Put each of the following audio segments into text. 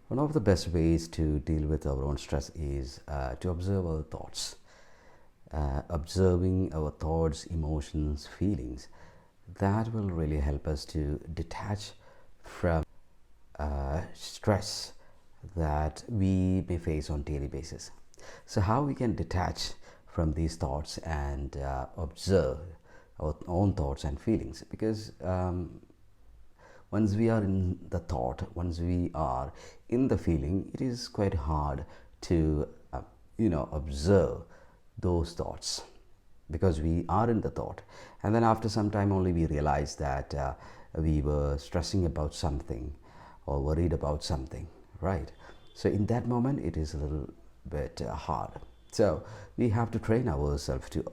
One of the best ways to deal with our own stress is to observe our thoughts. Observing our thoughts, emotions, feelings, that will really help us to detach from stress that we may face on daily basis. So how we can detach from these thoughts and observe our own thoughts and feelings, because once we are in the thought, once we are in the feeling, it is quite hard to observe those thoughts, because we are in the thought, and then after some time only we realize that we were stressing about something or worried about something, right? So in that moment it is a little bit hard. So we have to train ourselves to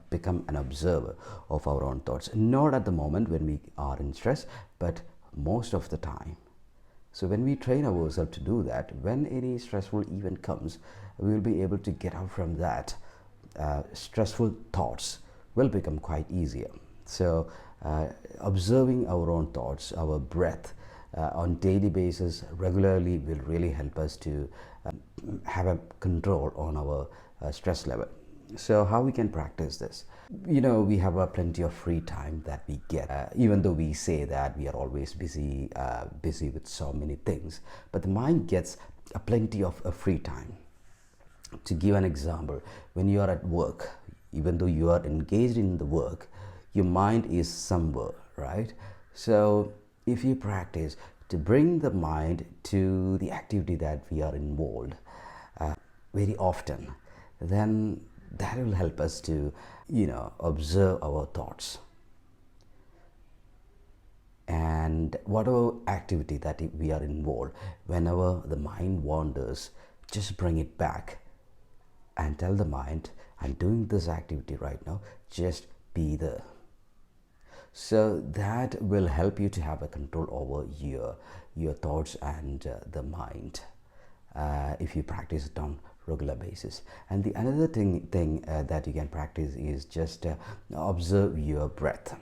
become an observer of our own thoughts, not at the moment when we are in stress, but most of the time. So when we train ourselves to do that, when any stressful event comes, we will be able to get out from that. Stressful thoughts will become quite easier. So observing our own thoughts, our breath on daily basis regularly will really help us to have a control on our stress level. So how we can practice this? We have plenty of free time that we get, even though we say that we are always busy with so many things, but the mind gets plenty of free time. To give an example, when you are at work, even though you are engaged in the work, your mind is somewhere, right? So if you practice to bring the mind to the activity that we are involved very often, then that will help us to observe our thoughts, and whatever activity that we are involved, whenever the mind wanders, just bring it back and tell the mind, I'm doing this activity right now, just be there. So that will help you to have a control over your thoughts and the mind, if you practice it on regular basis. And the another thing that you can practice is just observe your breath.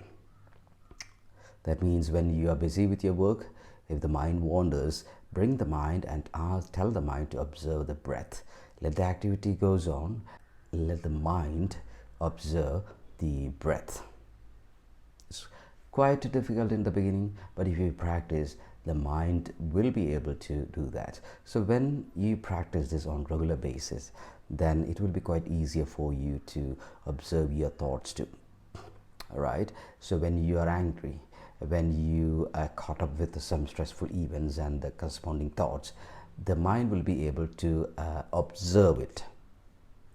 That means when you are busy with your work, if the mind wanders, bring the mind and tell the mind to observe the breath. Let the activity goes on. Let the mind observe the breath. It's quite difficult in the beginning, but if you practice, the mind will be able to do that. So when you practice this on regular basis, then it will be quite easier for you to observe your thoughts too. All right. So when you are angry, when you are caught up with some stressful events and the corresponding thoughts, the mind will be able to observe it.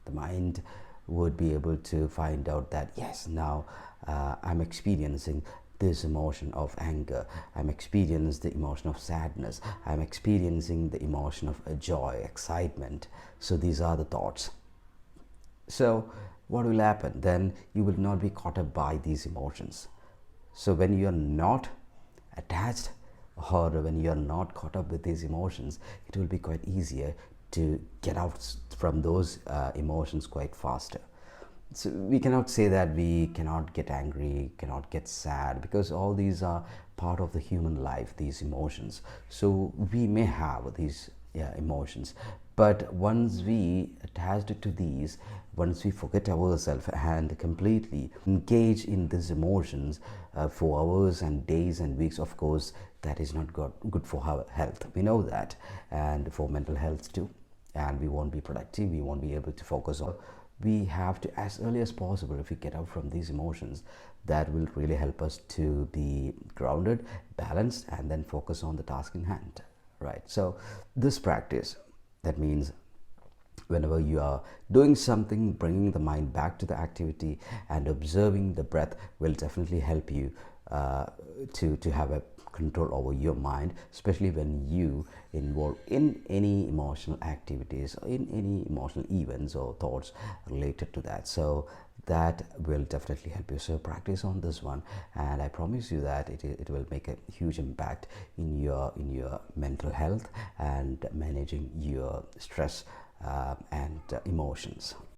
The mind would be able to find out that, yes, now I'm experiencing this emotion of anger, I'm experiencing the emotion of sadness, I'm experiencing the emotion of joy, excitement. So these are the thoughts. So what will happen? Then you will not be caught up by these emotions. So when you are not attached, or when you are not caught up with these emotions, it will be quite easier to get out from those emotions quite faster. So we cannot say that we cannot get angry, cannot get sad, because all these are part of the human life, these emotions. So we may have these emotions, but once we attach to these, once we forget ourselves and completely engage in these emotions for hours and days and weeks, of course that is not good for our health, we know that, and for mental health too, and we won't be productive, we won't be able to focus on. We have to, as early as possible, if we get out from these emotions, that will really help us to be grounded, balanced, and then focus on the task in hand, right? So this practice, that means whenever you are doing something, bringing the mind back to the activity and observing the breath will definitely help you to have a control over your mind, especially when you involve in any emotional activities or in any emotional events or thoughts related to that. So that will definitely help you. So practice on this one, and I promise you that it will make a huge impact in your mental health and managing your stress and emotions.